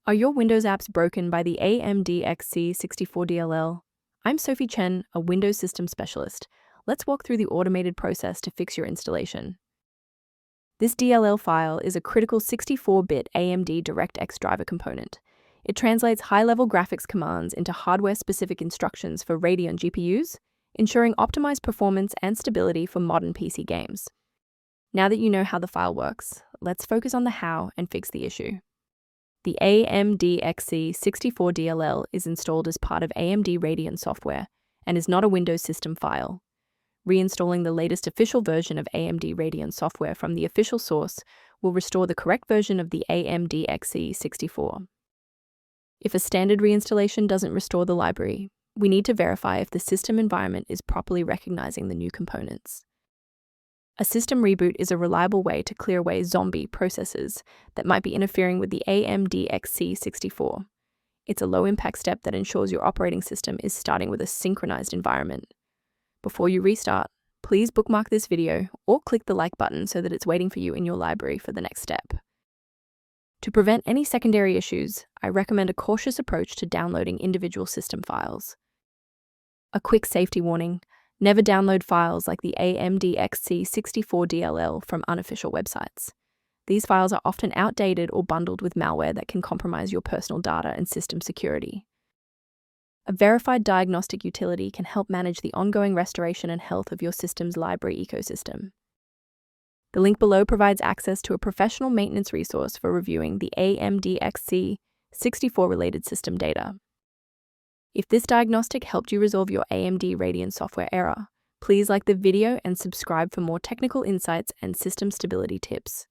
Are your Windows apps broken by the Amdxc64.dll? I'm Sophie Chen, a Windows system specialist. Let's walk through the automated process to fix your installation. This DLL file is a critical 64-bit AMD DirectX Driver component. It translates high-level graphics commands into hardware-specific instructions for Radeon GPUs, ensuring optimized performance and stability for modern PC games. Now that you know how the file works, let's focus on the how and fix the issue. The Amdxc64.dll is installed as part of AMD Radeon Software and is not a Windows system file. Reinstalling the latest official version of AMD Radeon Software from the official source will restore the correct version of the Amdxc64. If a standard reinstallation doesn't restore the library, we need to verify if the system environment is properly recognizing the new components. A system reboot is a reliable way to clear away zombie processes that might be interfering with the Amdxc64. It's a low-impact step that ensures your operating system is starting with a synchronized environment. Before you restart, please bookmark this video or click the like button so that it's waiting for you in your library for the next step. To prevent any secondary issues, I recommend a cautious approach to downloading individual system files. A quick safety warning: never download files like the Amdxc64.dll from unofficial websites. These files are often outdated or bundled with malware that can compromise your personal data and system security. A verified diagnostic utility can help manage the ongoing restoration and health of your system's library ecosystem. The link below provides access to a professional maintenance resource for reviewing the Amdxc64-related system data. If this diagnostic helped you resolve your AMD Radeon software error, please like the video and subscribe for more technical insights and system stability tips.